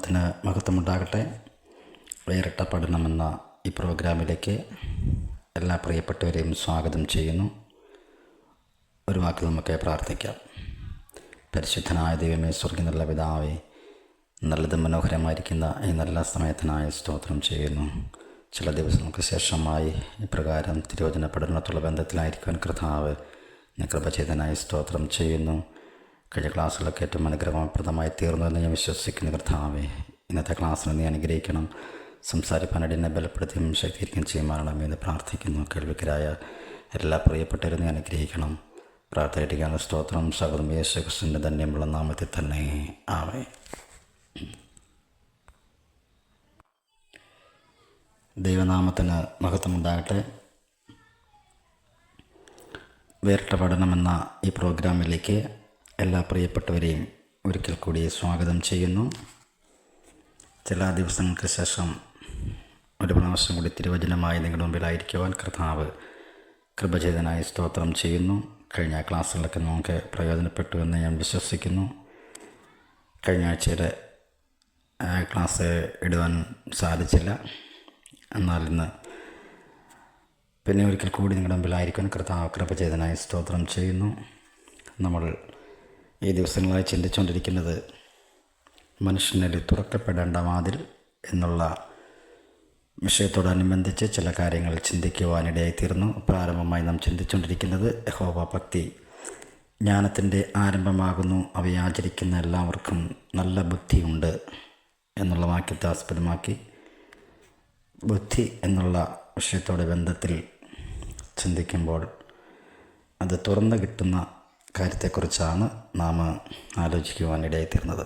ദൈവനാമത്തിന് മഹത്വമുണ്ടാകട്ടെ. വേറിട്ട പഠനമെന്ന ഈ പ്രോഗ്രാമിലേക്ക് എല്ലാ പ്രിയപ്പെട്ടവരെയും സ്വാഗതം ചെയ്യുന്നു. ഒരു വാക്കിൽ നമുക്ക് പ്രാർത്ഥിക്കാം. പരിശുദ്ധനായ ദൈവമേ, സ്വർഗ്ഗീയ പിതാവേ, നല്ലതും മനോഹരമായിരിക്കുന്ന ഈ നല്ല സമയത്തിനായി സ്തോത്രം ചെയ്യുന്നു. ചില ദിവസങ്ങൾക്ക് ശേഷമായി ഇപ്രകാരം തിരുവചന പഠനത്തുള്ള ബന്ധത്തിലായിരിക്കുവാൻ കർത്താവ് കൃപ ചെയ്തതിനായി സ്തോത്രം ചെയ്യുന്നു. കഴിഞ്ഞ ക്ലാസ്സുകളൊക്കെ ഏറ്റവും അനുഗ്രഹപ്രദമായി തീർന്നുവെന്ന് ഞാൻ വിശ്വസിക്കുന്ന കർത്താവേ, ഇന്നത്തെ ക്ലാസ്സിനെ നീ അനുഗ്രഹിക്കണം. സംസാരിപ്പാനായിട്ട് എന്നെ ബലപ്പെടുത്തിയും ശക്തിയിരിക്കുകയും ചെയ്യുമാറണം എന്ന് പ്രാർത്ഥിക്കുന്നു. കേൾവിക്കരായ എല്ലാ പ്രിയപ്പെട്ടവരും നീ അനുഗ്രഹിക്കണം. പ്രാർത്ഥനയ്ക്കാണ് സ്തോത്രം. സകലം യേശു ക്രിസ്തുവിൻ്റെ ധന്യമുള്ള നാമത്തിൽ തന്നെ ആമേൻ. ദൈവനാമത്തിന് മഹത്വമുണ്ടാകട്ടെ. വേറിട്ട പഠനമെന്ന ഈ പ്രോഗ്രാമിലേക്ക് എല്ലാ പ്രിയപ്പെട്ടവരെയും ഒരിക്കൽ കൂടി സ്വാഗതം ചെയ്യുന്നു. ചില ദിവസങ്ങൾക്ക് ശേഷം ഒരു പ്രാവശ്യം കൂടി തിരുവചനമായി നിങ്ങളുടെ മുമ്പിലായിരിക്കുവാൻ കർത്താവ് കൃപ ചെയ്തതിനായി സ്തോത്രം ചെയ്യുന്നു. കഴിഞ്ഞ ക്ലാസ്സുകളൊക്കെ നമുക്ക് പ്രയോജനപ്പെട്ടു എന്ന് ഞാൻ വിശ്വസിക്കുന്നു. കഴിഞ്ഞ ആഴ്ചയുടെ ക്ലാസ് ഇടുവാൻ സാധിച്ചില്ല. എന്നാൽ ഇന്ന് പിന്നെ ഒരിക്കൽ കൂടി നിങ്ങളുടെ മുമ്പിലായിരിക്കുവാൻ കർത്താവ് കൃപ ചെയ്തതിനായി സ്തോത്രം ചെയ്യുന്നു. നമ്മൾ ഈ ദിവസങ്ങളായി ചിന്തിച്ചുകൊണ്ടിരിക്കുന്നത് മനുഷ്യനിൽ തുറക്കപ്പെടേണ്ട വാതിൽ എന്നുള്ള വിഷയത്തോടനുബന്ധിച്ച് ചില കാര്യങ്ങൾ ചിന്തിക്കുവാനിടയായിത്തീർന്നു. പ്രാരംഭമായി നാം ചിന്തിച്ചുകൊണ്ടിരിക്കുന്നത് യഹോവ ഭക്തി ജ്ഞാനത്തിൻ്റെ ആരംഭമാകുന്നു, അവയെ ആചരിക്കുന്ന എല്ലാവർക്കും നല്ല ബുദ്ധിയുണ്ട് എന്നുള്ള വാക്യത്തെ ആസ്പദമാക്കി ബുദ്ധി എന്നുള്ള വിഷയത്തോടെ ബന്ധത്തിൽ ചിന്തിക്കുമ്പോൾ അത് തുറന്നു കിട്ടുന്ന കാര്യത്തെക്കുറിച്ചാണ് നാം ആലോചിക്കുവാനിടയായിത്തീർന്നത്.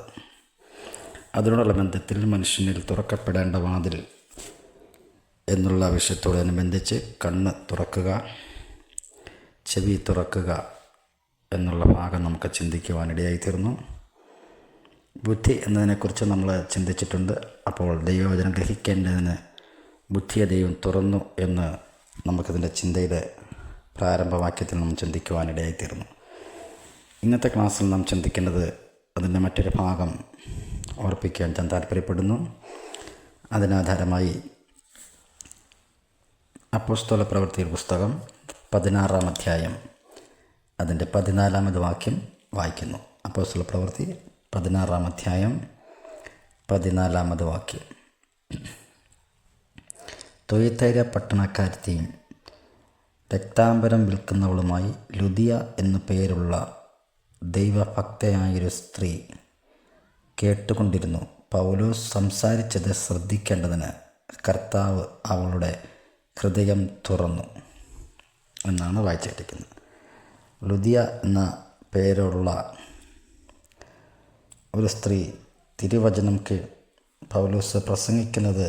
അതിനോടുള്ള ബന്ധത്തിൽ മനുഷ്യനിൽ തുറക്കപ്പെടേണ്ട വാതിൽ എന്നുള്ള വിഷയത്തോടനുബന്ധിച്ച് കണ്ണ് തുറക്കുക, ചെവി തുറക്കുക എന്നുള്ള ഭാഗം നമുക്ക് ചിന്തിക്കുവാനിടയായിത്തീർന്നു. ബുദ്ധി എന്നതിനെക്കുറിച്ച് നമ്മൾ ചിന്തിച്ചിട്ടുണ്ട്. അപ്പോൾ ദൈവവചനം ഗ്രഹിക്കേണ്ടതിന് ബുദ്ധിയെ ദൈവം തുറന്നു എന്ന് നമുക്കതിൻ്റെ ചിന്തയുടെ പ്രാരംഭവാക്യത്തിൽ നാം ചിന്തിക്കുവാനിടയായിത്തീർന്നു. ഇന്നത്തെ ക്ലാസ്സിൽ നാം ചിന്തിക്കുന്നത് അതിൻ്റെ മറ്റൊരു ഭാഗം ഓർപ്പിക്കാൻ ഞാൻ താല്പര്യപ്പെടുന്നു. അതിനാധാരമായി അപ്പോസ്തല പ്രവൃത്തിയുടെ പുസ്തകം 16-ാം അധ്യായം അതിൻ്റെ 14-ാമത് വാക്യം വായിക്കുന്നു. അപ്പോസ്തല പ്രവൃത്തി 16-ാം അധ്യായം 14-ാമത് വാക്യം. തൊയ്തൈര പട്ടണക്കാരത്തെയും രക്താംബരം വിൽക്കുന്നവളുമായി ലുദിയ എന്നു പേരുള്ള ദൈവഭക്തയായൊരു സ്ത്രീ കേട്ടുകൊണ്ടിരുന്നു. പൗലോസ് സംസാരിച്ചത് ശ്രദ്ധിക്കേണ്ടതിന് കർത്താവ് അവളുടെ ഹൃദയം തുറന്നു എന്നാണ് വായിച്ചിരിക്കുന്നത്. ലുദിയ എന്ന പേരുള്ള ഒരു സ്ത്രീ തിരുവചനം പൗലോസ് പ്രസംഗിക്കുന്നത്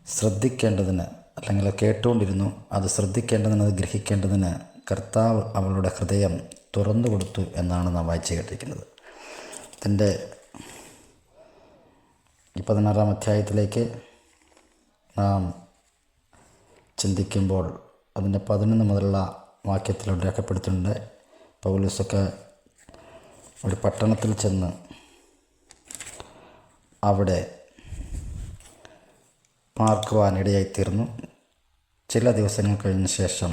ശ്രദ്ധിക്കേണ്ടതിന്, അല്ലെങ്കിൽ കേട്ടുകൊണ്ടിരുന്നു, അത് ശ്രദ്ധിക്കേണ്ടതിന്, അത് ഗ്രഹിക്കേണ്ടതിന് കർത്താവ് അവളുടെ ഹൃദയം തുറന്നു കൊടുത്തു എന്നാണ് നാം വായിച്ചു കേട്ടിരിക്കുന്നത്. ഇതിൻ്റെ 16-ാം അധ്യായത്തിലേക്ക് നാം ചിന്തിക്കുമ്പോൾ അതിൻ്റെ 11 മുതലുള്ള വാക്യത്തിൽ രേഖപ്പെടുത്തിയിട്ടുണ്ട്. പൗലോസൊക്കെ ഒരു പട്ടണത്തിൽ ചെന്ന് അവിടെ പാർക്കുവാനിടയായിത്തീർന്നു. ചില ദിവസങ്ങൾ കഴിഞ്ഞ ശേഷം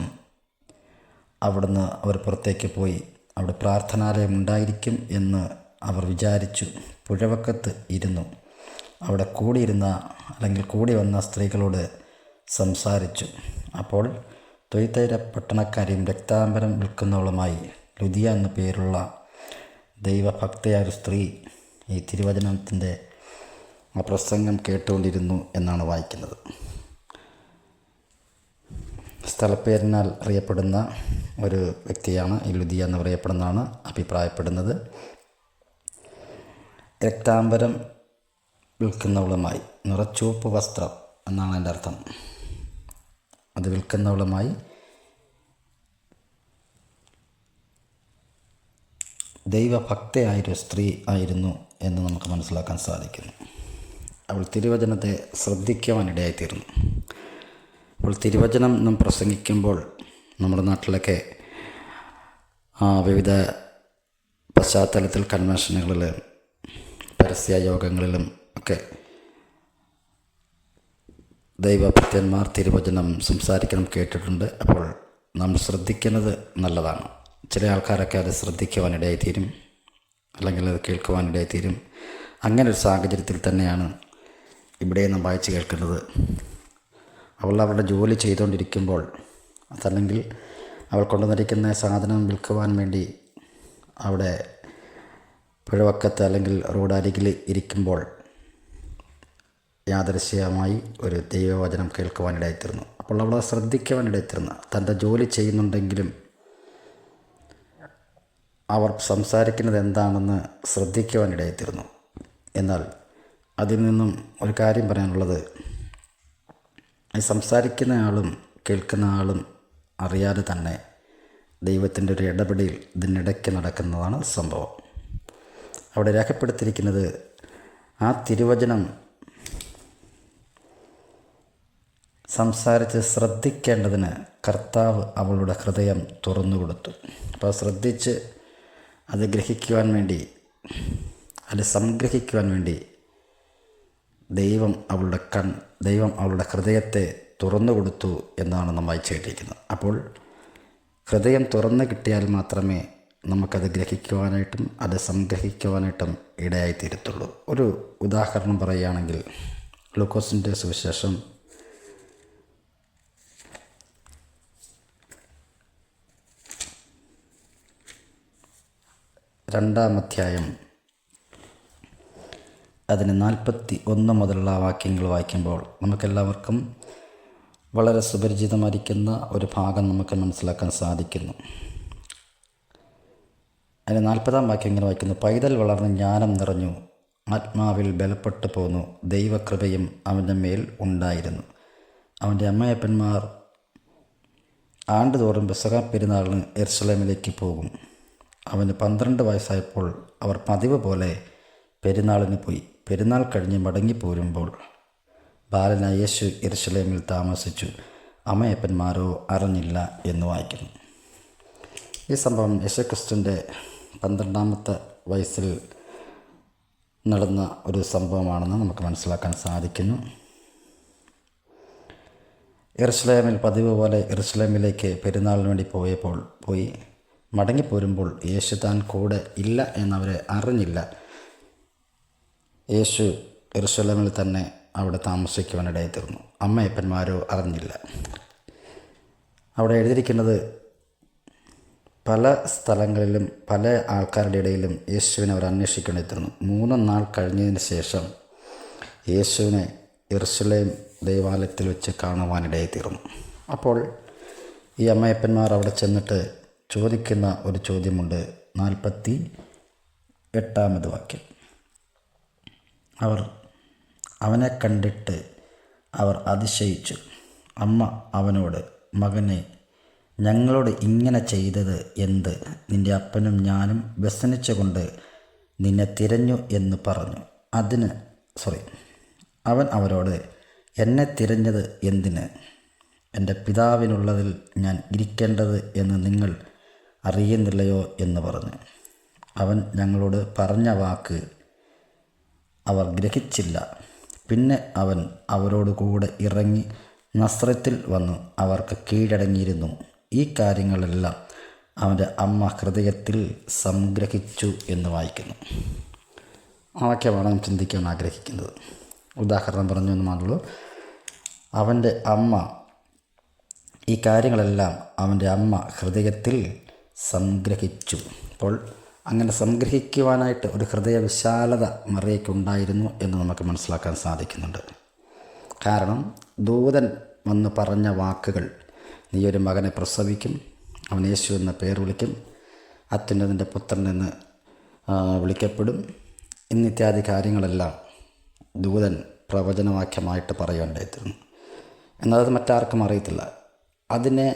അവിടുന്ന് അവർ പുറത്തേക്ക് പോയി. അവിടെ പ്രാർത്ഥനാലയം ഉണ്ടായിരിക്കും എന്ന് അവർ വിചാരിച്ചു. പുഴവക്കത്ത് ഇരുന്നു. അവിടെ കൂടി വന്ന സ്ത്രീകളോട് സംസാരിച്ചു. അപ്പോൾ തൊയ്തൈര പട്ടണക്കാരെയും രക്താംബരം വിൽക്കുന്നവളുമായി ലുദിയ എന്ന പേരുള്ള ദൈവഭക്തയായ ഒരു സ്ത്രീ ഈ തിരുവചനത്തിൻ്റെ ആ പ്രസംഗം കേട്ടുകൊണ്ടിരുന്നു എന്നാണ് വായിക്കുന്നത്. സ്ഥലപ്പേരിനാൽ അറിയപ്പെടുന്ന ഒരു വ്യക്തിയാണ് ഈ ലുദിയ എന്ന് പറയപ്പെടുന്നതാണ് അഭിപ്രായപ്പെടുന്നത്. രക്താംബരം വിൽക്കുന്നവളുമായി നിറച്ചൂപ്പ് വസ്ത്രം എന്നാണ് എൻ്റെ അർത്ഥം. അത് വിൽക്കുന്നവളുമായി ദൈവഭക്തയായൊരു സ്ത്രീ ആയിരുന്നു എന്ന് നമുക്ക് മനസ്സിലാക്കാൻ സാധിക്കുന്നു. അവൾ തിരുവചനത്തെ ശ്രദ്ധിക്കുവാനിടയായിത്തീർന്നു. അപ്പോൾ തിരുവചനം നാം പ്രസംഗിക്കുമ്പോൾ നമ്മുടെ നാട്ടിലൊക്കെ വിവിധ പശ്ചാത്തലത്തിൽ കൺവെൻഷനുകളിൽ പരസ്യ യോഗങ്ങളിലും ഒക്കെ ദൈവഭക്തന്മാർ തിരുവചനം സംസാരിക്കണം കേട്ടിട്ടുണ്ട്. അപ്പോൾ നമ്മൾ ശ്രദ്ധിക്കുന്നത് നല്ലതാണ്. ചില ആൾക്കാരൊക്കെ അത് ശ്രദ്ധിക്കുവാനിടയായിത്തീരും, അല്ലെങ്കിൽ അത് കേൾക്കുവാനിടയായിത്തീരും. അങ്ങനെ ഒരു സാഹചര്യത്തിൽ തന്നെയാണ് ഇവിടെ നാം വായിച്ച് കേൾക്കുന്നത്. അവൾ അവളുടെ ജോലി ചെയ്തുകൊണ്ടിരിക്കുമ്പോൾ, അതല്ലെങ്കിൽ അവൾ കൊണ്ടുവന്നിരിക്കുന്ന സാധനം വിൽക്കുവാൻ വേണ്ടി അവിടെ പുഴവക്കത്ത് അല്ലെങ്കിൽ റോഡരികിൽ ഇരിക്കുമ്പോൾ യാദൃശ്ചികമായി ഒരു ദൈവവചനം കേൾക്കുവാനിടയായിത്തീർന്നു. അപ്പോൾ അവൾ ശ്രദ്ധിക്കുവാനിടയായിത്തീർന്നു. തൻ്റെ ജോലി ചെയ്യുന്നുണ്ടെങ്കിലും അവർ സംസാരിക്കുന്നത് എന്താണെന്ന് ശ്രദ്ധിക്കുവാനിടയായിത്തീർന്നു. എന്നാൽ അതിൽ നിന്നും ഒരു കാര്യം പറയാനുള്ളത്, ഈ സംസാരിക്കുന്ന ആളും കേൾക്കുന്ന ആളും അറിയാതെ തന്നെ ദൈവത്തിൻ്റെ ഒരു ഇടപെടൽ ഇതിനിടയ്ക്ക് നടക്കുന്നതാണ് സംഭവം. അവിടെ രേഖപ്പെടുത്തിയിരിക്കുന്നത്, ആ തിരുവചനം സംസാരിച്ച് ശ്രദ്ധിക്കേണ്ടതിന് കർത്താവ് അവളുടെ ഹൃദയം തുറന്നു കൊടുത്തു. അപ്പോൾ ശ്രദ്ധിച്ച് അത് ഗ്രഹിക്കുവാൻ വേണ്ടി, അത് സംഗ്രഹിക്കുവാൻ വേണ്ടി ദൈവം അവളുടെ ഹൃദയത്തെ തുറന്നു കൊടുത്തു എന്നാണ് നാം വായിച്ചു കേട്ടിരിക്കുന്നത്. അപ്പോൾ ഹൃദയം തുറന്നു കിട്ടിയാൽ മാത്രമേ നമുക്കത് ഗ്രഹിക്കുവാനായിട്ടും അത് സംഗ്രഹിക്കുവാനായിട്ടും ഇടയായിത്തീരത്തുള്ളൂ. ഒരു ഉദാഹരണം പറയുകയാണെങ്കിൽ, ലൂക്കോസിൻ്റെ സുവിശേഷം 2-ാം അധ്യായം അതിന് 41 മുതലുള്ള വാക്യങ്ങൾ വായിക്കുമ്പോൾ നമുക്കെല്ലാവർക്കും വളരെ സുപരിചിതമായിരിക്കുന്ന ഒരു ഭാഗം നമുക്ക് മനസ്സിലാക്കാൻ സാധിക്കുന്നു. അതിന് 40-ാം വാക്യം ഇങ്ങനെ വായിക്കുന്നു: പൈതൽ വളർന്ന് ജ്ഞാനം നിറഞ്ഞു, ആത്മാവിൽ ബലപ്പെട്ടു പോന്നു, ദൈവകൃപയും അവൻ്റെ മേൽ ഉണ്ടായിരുന്നു. അവൻ്റെ അമ്മയപ്പന്മാർ ആണ്ടുതോറും പെസഹ പെരുന്നാളിന് യെരുശലേമിലേക്ക് പോകും. അവന് 12 വയസ്സായപ്പോൾ അവർ പതിവ് പോലെ പെരുന്നാളിന് പോയി. പെരുന്നാൾ കഴിഞ്ഞ് മടങ്ങിപ്പോരുമ്പോൾ ബാലനായ യേശു യെരുശലേമിൽ താമസിച്ചു, അമ്മയപ്പന്മാരോ അറിഞ്ഞില്ല എന്ന് വായിക്കുന്നു. ഈ സംഭവം യേശുക്രിസ്തുവിൻ്റെ 12-ാമത്തെ വയസ്സിൽ നടന്ന ഒരു സംഭവമാണെന്ന് നമുക്ക് മനസ്സിലാക്കാൻ സാധിക്കുന്നു. യെരുശലേമിൽ പതിവ് പോലെ യെരുശലേമിലേക്ക് പെരുന്നാളിന് വേണ്ടി പോയി മടങ്ങിപ്പോരുമ്പോൾ യേശു താൻ കൂടെ ഇല്ല എന്നവരെ അറിഞ്ഞില്ല. യേശു യെരുശലേമിൽ തന്നെ അവിടെ താമസിക്കുവാനിടയായിത്തീർന്നു, അമ്മയപ്പന്മാരോ അറിഞ്ഞില്ല. അവിടെ എഴുതിയിരിക്കുന്നത്, പല സ്ഥലങ്ങളിലും പല ആൾക്കാരുടെ ഇടയിലും യേശുവിനെ അവർ അന്വേഷിക്കേണ്ടിത്തീർന്നു. 3 നാൾ കഴിഞ്ഞതിന് ശേഷം യേശുവിനെ യെരുശലേം ദേവാലയത്തിൽ വെച്ച് കാണുവാനിടയായിത്തീർന്നു. അപ്പോൾ ഈ അമ്മയപ്പന്മാർ അവിടെ ചെന്നിട്ട് ചോദിക്കുന്ന ഒരു ചോദ്യമുണ്ട്. 48-ാമത് വാക്യം: അവനെ കണ്ടിട്ട് അവർ അതിശയിച്ചു. അമ്മ അവനോട്, മകനെ, ഞങ്ങളോട് ഇങ്ങനെ ചെയ്തത് എന്ത്? നിൻ്റെ അപ്പനും ഞാനും വ്യസനിച്ചുകൊണ്ട് നിന്നെ തിരഞ്ഞു എന്ന് പറഞ്ഞു. അവൻ അവരോട്, എന്നെ തിരഞ്ഞത് എന്തിന്? എൻ്റെ പിതാവിനുള്ളതിൽ ഞാൻ ഇരിക്കേണ്ടത് എന്ന് നിങ്ങൾ അറിയുന്നില്ലയോ എന്ന് പറഞ്ഞു. അവൻ ഞങ്ങളോട് പറഞ്ഞ വാക്ക് അവർ ഗ്രഹിച്ചില്ല. പിന്നെ അവൻ അവരോട് കൂടെ ഇറങ്ങി നസ്രത്തിൽ വന്നു അവർക്ക് കീഴടങ്ങിയിരുന്നു. ഈ കാര്യങ്ങളെല്ലാം അവൻ്റെ അമ്മ ഹൃദയത്തിൽ സംഗ്രഹിച്ചു എന്ന് വായിക്കുന്നു. ആ വാക്യമാണ് നാം ചിന്തിക്കാൻ ആഗ്രഹിക്കുന്നത്. ഉദാഹരണം പറഞ്ഞു എന്ന് മാത്രമേ. അവൻ്റെ അമ്മ, ഈ കാര്യങ്ങളെല്ലാം അവൻ്റെ അമ്മ ഹൃദയത്തിൽ സംഗ്രഹിച്ചു. അപ്പോൾ അങ്ങനെ സംഗ്രഹിക്കുവാനായിട്ട് ഒരു ഹൃദയ വിശാലത മറിയയ്ക്കുണ്ടായിരുന്നു എന്ന് നമുക്ക് മനസ്സിലാക്കാൻ സാധിക്കുന്നുണ്ട്. കാരണം ദൂതൻ വന്ന് പറഞ്ഞ വാക്കുകൾ, നീ ഒരു മകനെ പ്രസവിക്കും, അവൻ യേശു എന്ന പേർ വിളിക്കും, അത്യുന്നതൻ്റെ പുത്രൻ എന്ന് വിളിക്കപ്പെടും എന്നിത്യാദി കാര്യങ്ങളെല്ലാം ദൂതൻ പ്രവചനവാക്യമായിട്ട് പറയുകയുണ്ടായിരുന്നു. എന്നാൽ അത് മറ്റാർക്കും അറിയത്തില്ല. അതിനെ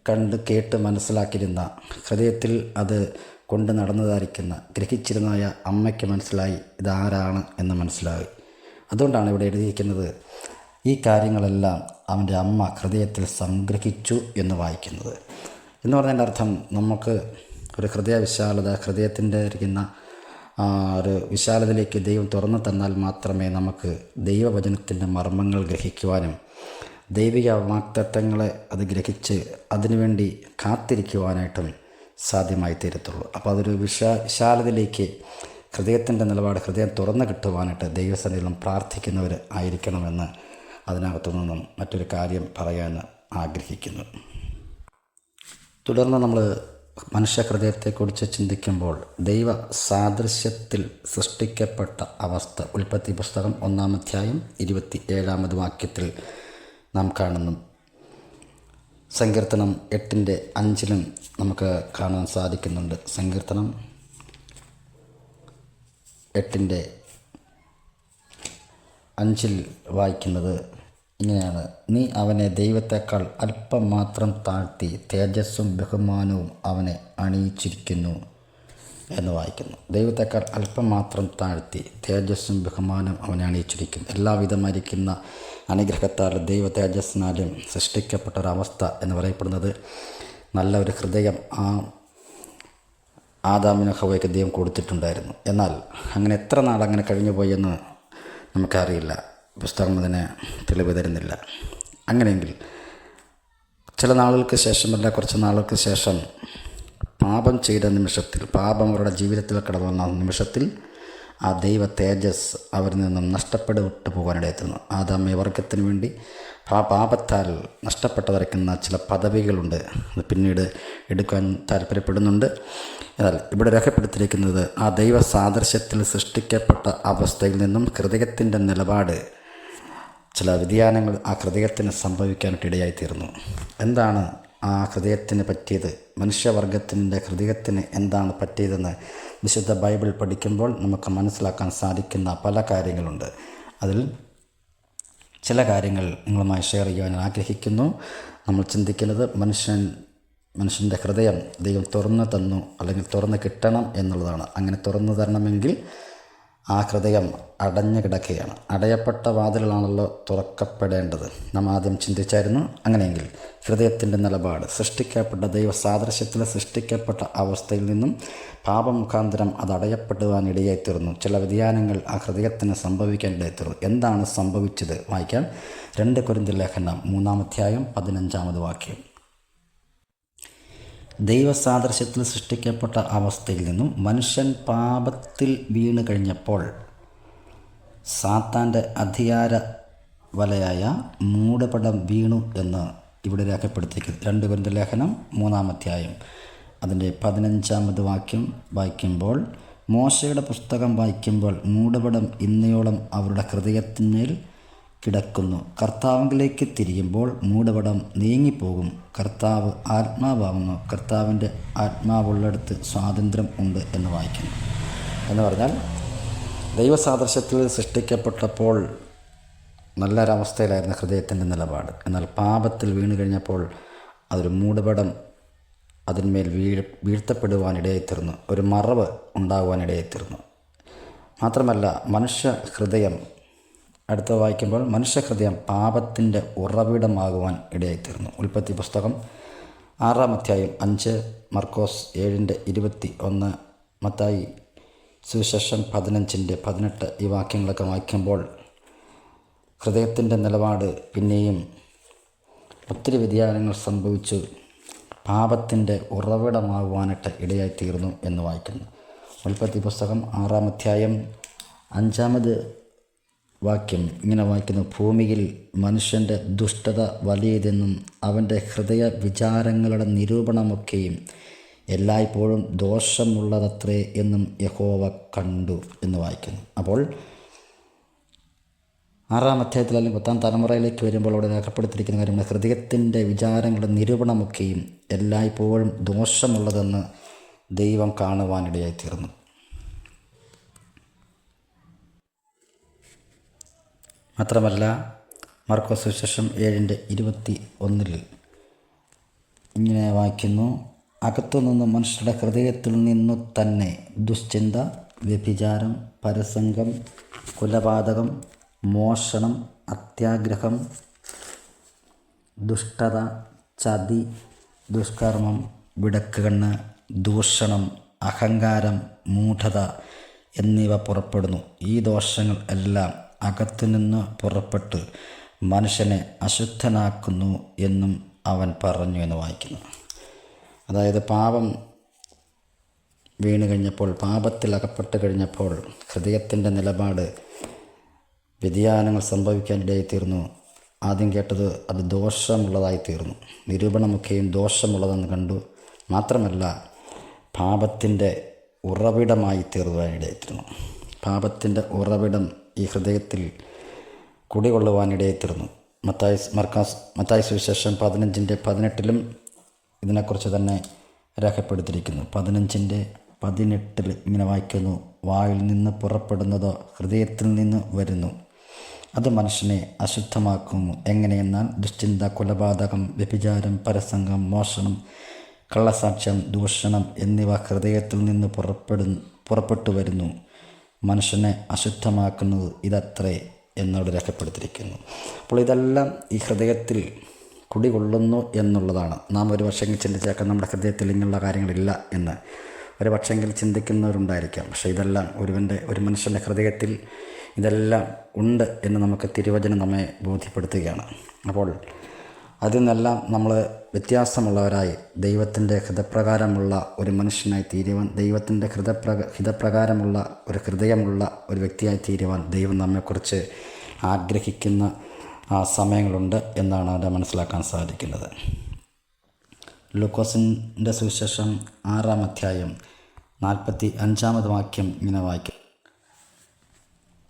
കണ്ട് കേട്ട് മനസ്സിലാക്കിയിരുന്ന, ഹൃദയത്തിൽ അത് കൊണ്ട് നടന്നതായിരിക്കുന്ന, ഗ്രഹിച്ചിരുന്നായ അമ്മയ്ക്ക് മനസ്സിലായി ഇതാരാണ് എന്ന് മനസ്സിലായി. അതുകൊണ്ടാണ് ഇവിടെ എഴുതിയിരിക്കുന്നത്, ഈ കാര്യങ്ങളെല്ലാം അവൻ്റെ അമ്മ ഹൃദയത്തിൽ സംഗ്രഹിച്ചു എന്ന് വായിക്കുന്നത്. എന്ന് പറഞ്ഞതിൻ്റെ അർത്ഥം, നമുക്ക് ഒരു ഹൃദയ വിശാലത, ഹൃദയത്തിൻ്റെ ഇരിക്കുന്ന ഒരു വിശാലതയിലേക്ക് ദൈവം തുറന്നു തന്നാൽ മാത്രമേ നമുക്ക് ദൈവവചനത്തിൻ്റെ മർമ്മങ്ങൾ ഗ്രഹിക്കുവാനും ദൈവിക വാഗ്ദത്തങ്ങളെ അത് ഗ്രഹിച്ച് അതിനുവേണ്ടി കാത്തിരിക്കുവാനായിട്ടും സാധ്യമായി തീരത്തുള്ളൂ. അപ്പോൾ അതൊരു വിശാലതയിലേക്ക് ഹൃദയത്തിൻ്റെ നിലപാട് ഹൃദയം തുറന്നു കിട്ടുവാനായിട്ട് ദൈവസന്നിധിയിലും പ്രാർത്ഥിക്കുന്നവർ ആയിരിക്കണമെന്ന് അതിനകത്തു നിന്നും മറ്റൊരു കാര്യം പറയാൻ ആഗ്രഹിക്കുന്നു. തുടർന്ന് നമ്മൾ മനുഷ്യ ഹൃദയത്തെക്കുറിച്ച് ചിന്തിക്കുമ്പോൾ ദൈവ സാദൃശ്യത്തിൽ സൃഷ്ടിക്കപ്പെട്ട അവസ്ഥ ഉൽപ്പത്തി പുസ്തകം 1-ാം അധ്യായം 27-ാമത് വാക്യത്തിൽ നാം കാണുന്നു. സങ്കീർത്തനം 8:5 നമുക്ക് കാണാൻ സാധിക്കുന്നുണ്ട്. സങ്കീർത്തനം 8:5 വായിക്കുന്നത് ഇങ്ങനെയാണ്: നീ അവനെ ദൈവത്തെക്കാൾ അല്പം മാത്രം താഴ്ത്തി തേജസ്സും ബഹുമാനവും അവനെ അണിയിച്ചിരിക്കുന്നു എന്ന് വായിക്കുന്നു. ദൈവത്തെക്കാൾ അല്പം മാത്രം താഴ്ത്തി തേജസ്സും ബഹുമാനവും അവനെ അണിയിച്ചിരിക്കുന്നു. എല്ലാവിധമായിരിക്കുന്ന അനുഗ്രഹത്താൽ ദൈവ തേജസ്സിനാലും സൃഷ്ടിക്കപ്പെട്ട ഒരവസ്ഥ എന്ന് പറയപ്പെടുന്നത് നല്ല ഒരു ഹൃദയം ആദാമിനും ഹവ്വയ്ക്ക് ദൈവം കൊടുത്തിട്ടുണ്ടായിരുന്നു. എന്നാൽ അങ്ങനെ എത്ര നാൾ അങ്ങനെ കഴിഞ്ഞു പോയെന്ന് നമുക്കറിയില്ല. പുസ്തകം അതിന് തെളിവ് തരുന്നില്ല. അങ്ങനെയെങ്കിൽ ചില നാളുകൾക്ക് ശേഷമല്ല, കുറച്ച് നാളുകൾക്ക് ശേഷം പാപം ചെയ്ത നിമിഷത്തിൽ, പാപം അവരുടെ ജീവിതത്തിൽ കടന്നു വന്ന നിമിഷത്തിൽ ആ ദൈവ തേജസ് അവരിൽ നിന്നും നഷ്ടപ്പെട്ടു പോകാനിടയെത്തുന്നു. ആദാമ്യ വർഗത്തിന് വേണ്ടി പാപത്താൽ നഷ്ടപ്പെട്ടതരയ്ക്കുന്ന ചില പദവികളുണ്ട്. അത് പിന്നീട് എടുക്കാൻ താല്പര്യപ്പെടുന്നുണ്ട്. എന്നാൽ ഇവിടെ രേഖപ്പെടുത്തിയിരിക്കുന്നത് ആ ദൈവ സാദൃശ്യത്തിൽ സൃഷ്ടിക്കപ്പെട്ട അവസ്ഥയിൽ നിന്നും ഹൃദയത്തിൻ്റെ നിലപാട് ചില വ്യതിയാനങ്ങൾ ആ ഹൃദയത്തിന് സംഭവിക്കാനായിട്ട് ഇടയായിത്തീർന്നു. എന്താണ് ആ ഹൃദയത്തിന് പറ്റിയത്? മനുഷ്യവർഗത്തിൻ്റെ ഹൃദയത്തിന് എന്താണ് പറ്റിയതെന്ന് വിശുദ്ധ ബൈബിൾ പഠിക്കുമ്പോൾ നമുക്ക് മനസ്സിലാക്കാൻ സാധിക്കുന്ന പല കാര്യങ്ങളുണ്ട്. അതിൽ ചില കാര്യങ്ങൾ നിങ്ങളുമായി ഷെയർ ചെയ്യാൻ ആഗ്രഹിക്കുന്നു. നമ്മൾ ചിന്തിക്കുന്നത് മനുഷ്യൻ്റെ ഹൃദയം ദൈവം തുറന്നു തന്നു, അല്ലെങ്കിൽ തുറന്ന് കിട്ടണം എന്നുള്ളതാണ്. അങ്ങനെ തുറന്നു തരണമെങ്കിൽ ആ ഹൃദയം അടഞ്ഞു കിടക്കുകയാണ്. അടയപ്പെട്ട വാതിലുകളാണല്ലോ തുറക്കപ്പെടേണ്ടത്. നാം ആദ്യം ചിന്തിച്ചായിരുന്നു. അങ്ങനെയെങ്കിൽ ഹൃദയത്തിൻ്റെ നിലപാട് സൃഷ്ടിക്കപ്പെട്ട ദൈവ സാദൃശ്യത്തിൽ സൃഷ്ടിക്കപ്പെട്ട അവസ്ഥയിൽ നിന്നും പാപമുഖാന്തരം അത് അടയപ്പെടുവാൻ ഇടയായിത്തീർന്നു. ചില വ്യതിയാനങ്ങൾ ആ ഹൃദയത്തിന് സംഭവിക്കാൻ ഇടയായിത്തീർന്നു. എന്താണ് സംഭവിച്ചത്? വായിക്കാം. 2 കൊരിന്ത്യർ ലേഖനം 3-ാം അധ്യായം 15-ാമത് വാക്യം. ദൈവസാദൃശ്യത്തിൽ സൃഷ്ടിക്കപ്പെട്ട അവസ്ഥയിൽ നിന്നും മനുഷ്യൻ പാപത്തിൽ വീണ് കഴിഞ്ഞപ്പോൾ സാത്താൻ്റെ അധികാര വലയായ മൂടുപടം വീണു എന്ന് ഇവിടെ രേഖപ്പെടുത്തിയിരിക്കുന്നു. 2 കൊരിന്ത്യർ ലേഖനം 3-ാം അധ്യായം അതിൻ്റെ 15-ാമത് വാക്യം വായിക്കുമ്പോൾ, മോശയുടെ പുസ്തകം വായിക്കുമ്പോൾ മൂടുപടം ഇന്നയോളം അവരുടെ ഹൃദയത്തിന്മേൽ കിടക്കുന്നു. കർത്താവിലേക്ക് തിരിയുമ്പോൾ മൂടുപടം നീങ്ങിപ്പോകും. കർത്താവ് ആത്മാവാകുന്നു. കർത്താവിൻ്റെ ആത്മാവുള്ളിടത്ത് സ്വാതന്ത്ര്യം ഉണ്ട് എന്ന് വായിക്കുന്നു. എന്ന് പറഞ്ഞാൽ ദൈവസാദൃശ്യത്തിൽ സൃഷ്ടിക്കപ്പെട്ടപ്പോൾ നല്ലൊരവസ്ഥയിലായിരുന്നു ഹൃദയത്തിൻ്റെ നിലപാട്. എന്നാൽ പാപത്തിൽ വീണ് കഴിഞ്ഞപ്പോൾ അതൊരു മൂടുപടം അതിന്മേൽ വീഴ്ത്തപ്പെടുവാനിടയായിത്തീർന്നു. ഒരു മറവ് ഉണ്ടാകുവാനിടയായിത്തീർന്നു. മാത്രമല്ല മനുഷ്യ ഹൃദയം, അടുത്ത വായിക്കുമ്പോൾ മനുഷ്യഹൃദയം പാപത്തിൻ്റെ ഉറവിടമാകുവാൻ ഇടയായിത്തീർന്നു. ഉൽപ്പത്തി പുസ്തകം 6-ാം അധ്യായം 5, മർക്കോസ് 7:21, മത്തായി സുവിശേഷം 15:18 ഈ വാക്യങ്ങളൊക്കെ വായിക്കുമ്പോൾ ഹൃദയത്തിൻ്റെ നിലപാട് പിന്നെയും ഒത്തിരി വ്യതിയാനങ്ങൾ സംഭവിച്ചു പാപത്തിൻ്റെ ഉറവിടമാകുവാനായിട്ട് ഇടയായിത്തീർന്നു എന്ന് വായിക്കുന്നു. ഉൽപ്പത്തി പുസ്തകം 6-ാം അധ്യായം 5-ാമത് വാക്യം ഇങ്ങനെ വായിക്കുന്നു: ഭൂമിയിൽ മനുഷ്യൻ്റെ ദുഷ്ടത വലിയതെന്നും അവൻ്റെ ഹൃദയ വിചാരങ്ങളുടെ നിരൂപണമൊക്കെയും എല്ലായ്പ്പോഴും ദോഷമുള്ളതത്രേ എന്നും യഹോവ കണ്ടു എന്ന് വായിക്കുന്നു. അപ്പോൾ 6-ാം അധ്യായത്തിൽ അല്ലെങ്കിൽ 10-ാം തലമുറയിലേക്ക് വരുമ്പോൾ അവിടെ രേഖപ്പെടുത്തിയിരിക്കുന്ന കാര്യങ്ങൾ ഹൃദയത്തിൻ്റെ വിചാരങ്ങളുടെ നിരൂപണമൊക്കെയും എല്ലായ്പ്പോഴും ദോഷമുള്ളതെന്ന് ദൈവം കാണുവാനിടയായിത്തീർന്നു. മാത്രമല്ല മർക്കോസ് സുവിശേഷം 7:21 ഇങ്ങനെ വായിക്കുന്നു: അകത്തുനിന്ന് മനുഷ്യരുടെ ഹൃദയത്തിൽ നിന്നു തന്നെ ദുശ്ചിന്ത, വ്യഭിചാരം, പരസംഗം, കുലപാതകം, മോഷണം, അത്യാഗ്രഹം, ദുഷ്ടത, ചതി, ദുഷ്കർമ്മം, വിടക്കുകണ്ണ്, ദൂഷണം, അഹങ്കാരം, മൂഢത എന്നിവ പുറപ്പെടുന്നു. ഈ ദോഷങ്ങൾ എല്ലാം അകത്തുനിന്ന് പുറപ്പെട്ട് മനുഷ്യനെ അശുദ്ധനാക്കുന്നു എന്നും അവൻ പറഞ്ഞു എന്ന് വായിക്കുന്നു. അതായത് പാപം വീണ് കഴിഞ്ഞപ്പോൾ, പാപത്തിൽ അകപ്പെട്ട് കഴിഞ്ഞപ്പോൾ ഹൃദയത്തിൻ്റെ നിലപാട് വ്യതിയാനങ്ങൾ സംഭവിക്കാനിടയായി തീർന്നു. ആദ്യം കേട്ടത് അത് ദോഷമുള്ളതായി തീർന്നു. നിരൂപണമൊക്കെയും ദോഷമുള്ളതെന്ന് കണ്ടു. മാത്രമല്ല പാപത്തിൻ്റെ ഉറവിടമായി തീർന്നുവാനിടയായി തീർന്നു. പാപത്തിൻ്റെ ഉറവിടം ഈ ഹൃദയത്തിൽ കുടികൊള്ളുവാനിടയായി തീർന്നു. മത്തായി സുവിശേഷം 15:18 ഇതിനെക്കുറിച്ച് തന്നെ രേഖപ്പെടുത്തിയിരിക്കുന്നു. 15:18 ഇങ്ങനെ വായിക്കുന്നു: വായിൽ നിന്ന് പുറപ്പെടുന്നതോ ഹൃദയത്തിൽ നിന്ന് വരുന്നു, അത് മനുഷ്യനെ അശുദ്ധമാക്കുന്നു. എങ്ങനെയെന്നാൽ ദുശ്ചിന്ത, കൊലപാതകം, വ്യഭിചാരം, പരസംഗം, മോഷണം, കള്ളസാക്ഷ്യം, ദൂഷണം എന്നിവ ഹൃദയത്തിൽ നിന്ന് പുറപ്പെട്ടു വരുന്നു. മനുഷ്യനെ അശുദ്ധമാക്കുന്നത് ഇതത്രേ എന്നോട് രേഖപ്പെടുത്തിയിരിക്കുന്നു. അപ്പോൾ ഇതെല്ലാം ഈ ഹൃദയത്തിൽ കുടികൊള്ളുന്നു എന്നുള്ളതാണ്. നാം ഒരു പക്ഷെങ്കിൽ ചിന്തിച്ചേക്കാം നമ്മുടെ ഹൃദയത്തിൽ ഇങ്ങനെയുള്ള കാര്യങ്ങളില്ല എന്ന് ഒരു പക്ഷെങ്കിൽ ചിന്തിക്കുന്നവരുണ്ടായിരിക്കാം. പക്ഷേ ഇതെല്ലാം ഒരു മനുഷ്യൻ്റെ ഹൃദയത്തിൽ ഇതെല്ലാം ഉണ്ട് എന്ന് നമുക്ക് തിരുവചനം നമ്മെ ബോധ്യപ്പെടുത്തുകയാണ്. അപ്പോൾ അതിൽ നിന്നെല്ലാം നമ്മൾ വ്യത്യാസമുള്ളവരായി ദൈവത്തിൻ്റെ ഹൃദയപ്രകാരമുള്ള ഒരു മനുഷ്യനായി തീരുവാൻ, ദൈവത്തിൻ്റെ ഹൃദയപ്രകാരമുള്ള ഒരു ഹൃദയമുള്ള ഒരു വ്യക്തിയായി തീരുവാൻ ദൈവം നമ്മെക്കുറിച്ച് ആഗ്രഹിക്കുന്ന സമയങ്ങളുണ്ട് എന്നാണ് അവിടെ മനസ്സിലാക്കാൻ സാധിക്കുന്നത്. ലൂക്കോസിൻ്റെ സുവിശേഷം 6-ാം അധ്യായം 45-ാമത് വാക്യം ഇങ്ങനെ വായിക്കും.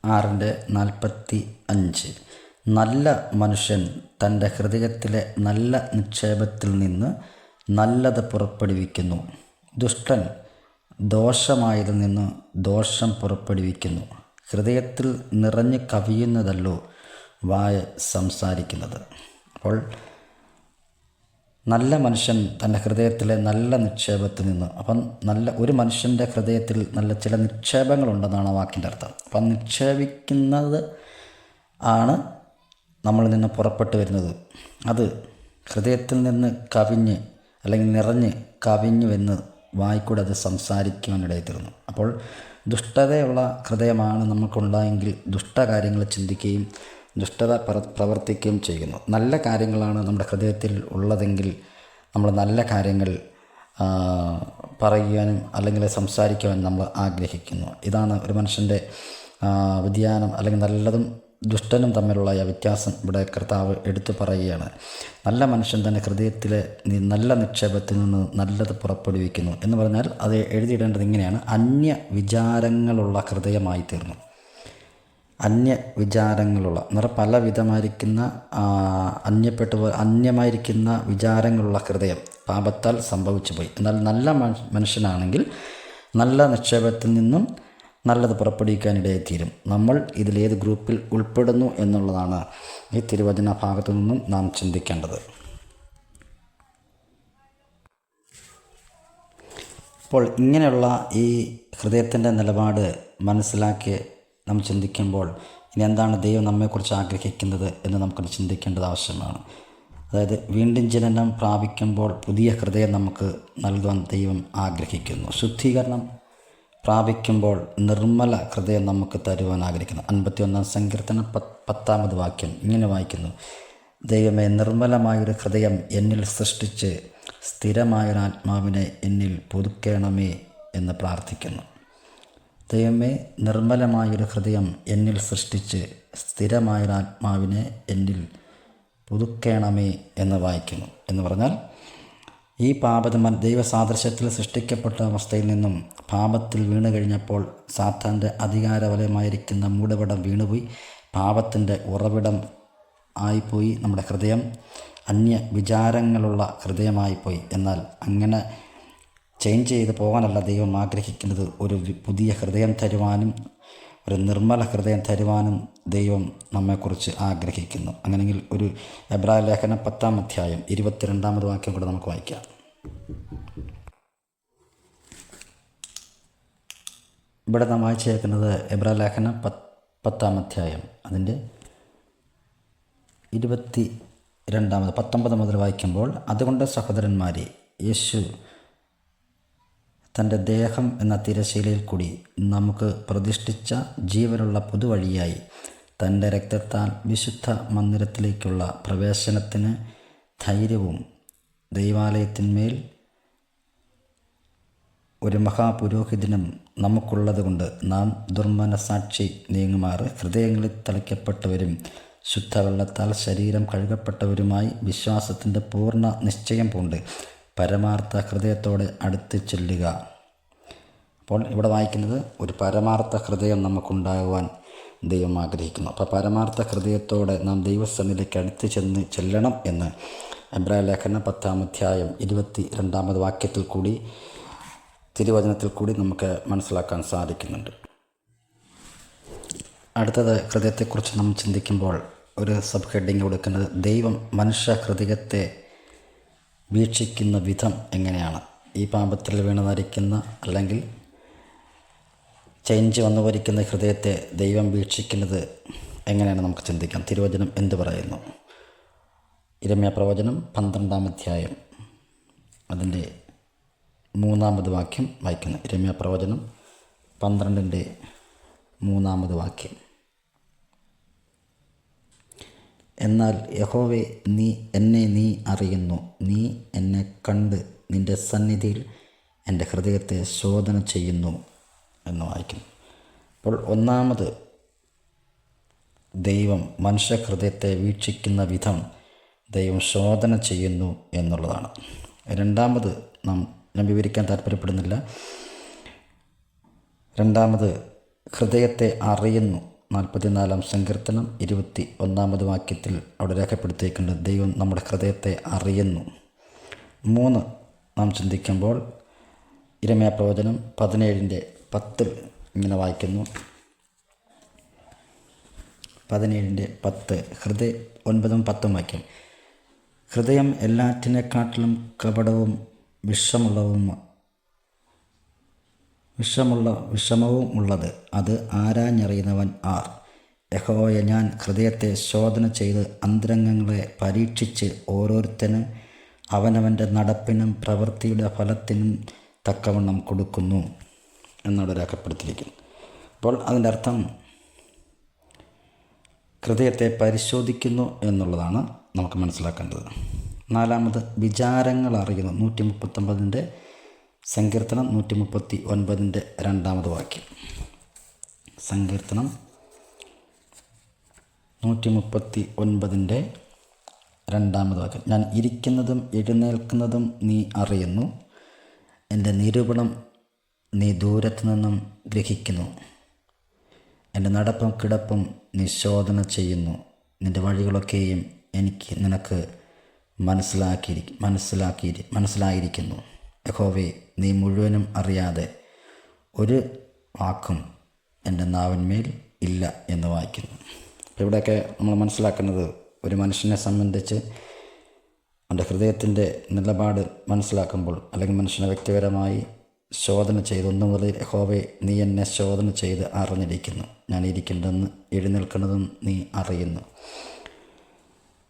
6:45 നല്ല മനുഷ്യൻ തൻ്റെ ഹൃദയത്തിലെ നല്ല നിക്ഷേപത്തിൽ നിന്ന് നല്ലത് പുറപ്പെടുവിക്കുന്നു. ദുഷ്ടൻ ദോഷമായതിൽ നിന്ന് ദോഷം പുറപ്പെടുവിക്കുന്നു. ഹൃദയത്തിൽ നിറഞ്ഞു കവിയുന്നതല്ലോ വായ സംസാരിക്കുന്നത്. അപ്പോൾ നല്ല മനുഷ്യൻ തൻ്റെ ഹൃദയത്തിലെ നല്ല നിക്ഷേപത്തിൽ നിന്ന്, അപ്പം ഒരു മനുഷ്യൻ്റെ ഹൃദയത്തിൽ ചില നിക്ഷേപങ്ങളുണ്ടെന്നാണ് ആ വാക്കിൻ്റെ അർത്ഥം. അപ്പം നിക്ഷേപിക്കുന്നത് ആണ് നമ്മളിൽ നിന്ന് പുറപ്പെട്ടു വരുന്നത്. അത് ഹൃദയത്തിൽ നിന്ന് കവിഞ്ഞ് അല്ലെങ്കിൽ നിറഞ്ഞ് കവിഞ്ഞുവെന്ന് വായിക്കൂടെ അത് സംസാരിക്കുവാനിടയിൽ തീർന്നു. അപ്പോൾ ദുഷ്ടതയുള്ള ഹൃദയമാണ് നമുക്കുണ്ടായെങ്കിൽ ദുഷ്ടകാര്യങ്ങൾ ചിന്തിക്കുകയും ദുഷ്ടത പ്രവർത്തിക്കുകയും ചെയ്യുന്നു. നല്ല കാര്യങ്ങളാണ് നമ്മുടെ ഹൃദയത്തിൽ ഉള്ളതെങ്കിൽ നമ്മൾ നല്ല കാര്യങ്ങൾ പറയുവാനും അല്ലെങ്കിൽ സംസാരിക്കുവാനും നമ്മൾ ആഗ്രഹിക്കുന്നു. ഇതാണ് ഒരു മനുഷ്യൻ്റെ വ്യതിയാനം, അല്ലെങ്കിൽ നല്ലതും ദുഷ്ടനും തമ്മിലുള്ള വ്യത്യാസം ഇവിടെ കർത്താവ് എടുത്തു പറയുകയാണ്. നല്ല മനുഷ്യൻ തന്നെ ഹൃദയത്തിലെ നല്ല നിക്ഷേപത്തിൽ നിന്ന് നല്ലത് പുറപ്പെടുവിക്കുന്നു എന്ന് പറഞ്ഞാൽ അത് എഴുതിയിടേണ്ടത് ഇങ്ങനെയാണ്: അന്യ വിചാരങ്ങളുള്ള ഹൃദയമായി തീർന്നു. അന്യ വിചാരങ്ങളുള്ള പല വിധമായിരിക്കുന്ന അന്യമായിരിക്കുന്ന വിചാരങ്ങളുള്ള ഹൃദയം പാപത്താൽ സംഭവിച്ചു പോയി. എന്നാൽ നല്ല മനുഷ്യനാണെങ്കിൽ നല്ല നിക്ഷേപത്തിൽ നിന്നും നല്ലത് പുറപ്പെടുവിക്കാനിടയായി തീരും. നമ്മൾ ഇതിലേത് ഗ്രൂപ്പിൽ ഉൾപ്പെടുന്നു എന്നുള്ളതാണ് ഈ തിരുവചന ഭാഗത്തു നിന്നും നാം ചിന്തിക്കേണ്ടത്. അപ്പോൾ ഇങ്ങനെയുള്ള ഈ ഹൃദയത്തിൻ്റെ നിലപാട് മനസ്സിലാക്കി നാം ചിന്തിക്കുമ്പോൾ ഇനി എന്താണ് ദൈവം നമ്മെക്കുറിച്ച് ആഗ്രഹിക്കുന്നത് എന്ന് നമുക്കൊന്ന് ചിന്തിക്കേണ്ടത് ആവശ്യമാണ്. അതായത് വീണ്ടും ജനനം പ്രാപിക്കുമ്പോൾ പുതിയ ഹൃദയം നമുക്ക് നൽകുവാൻ ദൈവം ആഗ്രഹിക്കുന്നു. ശുദ്ധീകരണം പ്രാപിക്കുമ്പോൾ നിർമ്മല ഹൃദയം നമുക്ക് തരുവാൻ ആഗ്രഹിക്കുന്നു. 51-ാം സങ്കീർത്തനം 10-ാമത് വാക്യം ഇങ്ങനെ വായിക്കുന്നു: ദൈവമേ, നിർമ്മലമായൊരു ഹൃദയം എന്നിൽ സൃഷ്ടിച്ച് സ്ഥിരമായൊരാത്മാവിനെ എന്നിൽ പുതുക്കണമേ എന്ന് പ്രാർത്ഥിക്കുന്നു. ദൈവമേ, നിർമ്മലമായൊരു ഹൃദയം എന്നിൽ സൃഷ്ടിച്ച് സ്ഥിരമായൊരാത്മാവിനെ എന്നിൽ പുതുക്കണമേ എന്ന് വായിക്കുന്നു. എന്ന് പറഞ്ഞാൽ ഈ ദൈവസാദൃശ്യത്തിൽ സൃഷ്ടിക്കപ്പെട്ട അവസ്ഥയിൽ നിന്നും പാപത്തിൽ വീണ് കഴിഞ്ഞപ്പോൾ സാത്താൻ്റെ അധികാരവലയമായിരിക്കുന്ന മൂടുപടം വീണുപോയി. പാപത്തിൻ്റെ ഉറവിടം ആയിപ്പോയി നമ്മുടെ ഹൃദയം. അന്യ വിചാരങ്ങളുള്ള ഹൃദയമായിപ്പോയി. എന്നാൽ അങ്ങനെ ചേഞ്ച് ചെയ്ത് പോകാനല്ല ദൈവം ആഗ്രഹിക്കുന്നത്. ഒരു പുതിയ ഹൃദയം തരുവാനും ഒരു നിർമ്മല ഹൃദയം തരുവാനും ദൈവം നമ്മെക്കുറിച്ച് ആഗ്രഹിക്കുന്നു. അങ്ങനെയെങ്കിൽ ഒരു എബ്രായ ലേഖനം 10-ാം അധ്യായം 22-ാമത് വാക്യം കൂടെ നമുക്ക് വായിക്കാം. ഇവിടെ നാം വായിച്ചേക്കുന്നത് എബ്രായ ലേഖനം 10-ാം അധ്യായം അതിൻ്റെ 19 മുതൽ വായിക്കുമ്പോൾ: അതുകൊണ്ട് സഹോദരന്മാരെ, യേശു തൻ്റെ ദേഹം എന്ന തിരശീലയിൽ കൂടി നമുക്ക് പ്രതിഷ്ഠിച്ച ജീവനുള്ള പുതുവഴിയായി തൻ്റെ രക്തത്താൽ വിശുദ്ധ മന്ദിരത്തിലേക്കുള്ള പ്രവേശനത്തിന് ധൈര്യവും ദൈവാലയത്തിന്മേൽ ഒരു മഹാപുരോഹിതനും നമുക്കുള്ളതുകൊണ്ട് നാം ദുർമനസാക്ഷി നീങ്ങുമാറ് ഹൃദയങ്ങളിൽ തളിക്കപ്പെട്ടവരും ശുദ്ധവെള്ളത്താൽ ശരീരം കഴുകപ്പെട്ടവരുമായി വിശ്വാസത്തിൻ്റെ പൂർണ്ണ നിശ്ചയം പൂണ്ട് പരമാർത്ഥ ഹൃദയത്തോടെ അടുത്ത് ചെല്ലുക. അപ്പോൾ ഇവിടെ വായിക്കുന്നത് ഒരു പരമാർത്ഥ ഹൃദയം നമുക്കുണ്ടാകുവാൻ ദൈവം ആഗ്രഹിക്കുന്നു. അപ്പോൾ പരമാർത്ഥ ഹൃദയത്തോടെ നാം ദൈവസന്നിധിയിലേക്ക് അടുത്ത് ചെല്ലണം എന്ന് എബ്രായ ലേഖനം 10-ാം അധ്യായം 22-ാമത് വാക്യത്തിൽ കൂടി തിരുവചനത്തിൽ കൂടി നമുക്ക് മനസ്സിലാക്കാൻ സാധിക്കുന്നുണ്ട്. അടുത്തത് ഹൃദയത്തെക്കുറിച്ച് നാം ചിന്തിക്കുമ്പോൾ ഒരു സബ് ഹെഡിങ് കൊടുക്കുന്നത് ദൈവം മനുഷ്യ ഹൃദയത്തെ വീക്ഷിക്കുന്ന വിധം എങ്ങനെയാണ്. ഈ പാപത്തിൽ വീണുനരിക്കുന്ന അല്ലെങ്കിൽ ചേഞ്ച് വന്നുവരിക്കുന്ന ഹൃദയത്തെ ദൈവം വീക്ഷിക്കുന്നത് എങ്ങനെയാണ് നമുക്ക് ചിന്തിക്കാം. തിരുവചനം എന്ത് പറയുന്നു? യിരെമ്യാ പ്രവചനം 12-ാം അധ്യായം അതിൻ്റെ 3-ാമത് വാക്യം വായിക്കുന്നു. യിരെമ്യാ പ്രവചനം 12-ന്റെ 3-ാമത് വാക്യം. എന്നാൽ യഹോവേ, നീ അറിയുന്നു, നീ എന്നെ കണ്ട് നിൻ്റെ സന്നിധിയിൽ എൻ്റെ ഹൃദയത്തെ ശോധന ചെയ്യുന്നു എന്ന് വായിക്കുന്നു. അപ്പോൾ ഒന്നാമത് ദൈവം മനുഷ്യ ഹൃദയത്തെ വീക്ഷിക്കുന്ന വിധം ദൈവം ശോധന ചെയ്യുന്നു എന്നുള്ളതാണ്. രണ്ടാമത് ഞാൻ വിവരിക്കാൻ താല്പര്യപ്പെടുന്നില്ല. രണ്ടാമത് ഹൃദയത്തെ അറിയുന്നു. 44-ാം സങ്കീർത്തനം 21-ാമത് വാക്യത്തിൽ അവിടെ രേഖപ്പെടുത്തിയിട്ടുണ്ട് ദൈവം നമ്മുടെ ഹൃദയത്തെ അറിയുന്നു. 3 നാം ചിന്തിക്കുമ്പോൾ യിരെമ്യാ പ്രവചനം 17-ന്റെ 10 ഇങ്ങനെ വായിക്കുന്നു. 17-ന്റെ 10 9-ഉം 10-ഉം വാക്യം. ഹൃദയം എല്ലാറ്റിനെക്കാട്ടിലും കപടവും വിഷമവും ഉള്ളത്, അത് ആരാഞ്ഞറിയുന്നവൻ ആർ? യഹോവയെ, ഞാൻ ഹൃദയത്തെ ശോധന ചെയ്ത് അന്തരംഗങ്ങളെ പരീക്ഷിച്ച് ഓരോരുത്തന് അവനവൻ്റെ നടപ്പിനും പ്രവൃത്തിയുടെ ഫലത്തിനും തക്കവണ്ണം കൊടുക്കുന്നു എന്നോട് രേഖപ്പെടുത്തിയിരിക്കുന്നു. അപ്പോൾ അതിൻ്റെ അർത്ഥം ഹൃദയത്തെ പരിശോധിക്കുന്നു എന്നുള്ളതാണ് നമുക്ക് മനസ്സിലാക്കേണ്ടത്. 4-മത് വിചാരങ്ങൾ അറിയുന്നു. 139-ന്റെ സങ്കീർത്തനം 139-ന്റെ 2-ാമത് വാക്യം. സങ്കീർത്തനം 139-ന്റെ 2-ാമത് വാക്യം. ഞാൻ ഇരിക്കുന്നതും എഴുന്നേൽക്കുന്നതും നീ അറിയുന്നു, എൻ്റെ നിരൂപണം നീ ദൂരത്തു നിന്നും ഗ്രഹിക്കുന്നു. എൻ്റെ നടപ്പും കിടപ്പും നീ ശോധന ചെയ്യുന്നു. നിൻ്റെ വഴികളൊക്കെയും നിനക്ക് മനസ്സിലായിരിക്കുന്നു. യഹോവേ, നീ മുഴുവനും അറിയാതെ ഒരു വാക്കും എൻ്റെ നാവിന്മേൽ ഇല്ല എന്ന് വായിക്കുന്നു. ഇവിടെയൊക്കെ നമ്മൾ മനസ്സിലാക്കുന്നത് ഒരു മനുഷ്യനെ സംബന്ധിച്ച് അവൻ്റെ ഹൃദയത്തിൻ്റെ നിലപാട് മനസ്സിലാക്കുമ്പോൾ അല്ലെങ്കിൽ മനുഷ്യനെ വ്യക്തിപരമായി ശോധന ചെയ്ത് 1 മുതൽ യഹോവേ, നീ എന്നെ ശോധന ചെയ്ത് അറിഞ്ഞിരിക്കുന്നു, ഞാൻ ഇരിക്കുന്നതെന്ന് എഴുന്നേൽക്കുന്നതും നീ അറിയുന്നു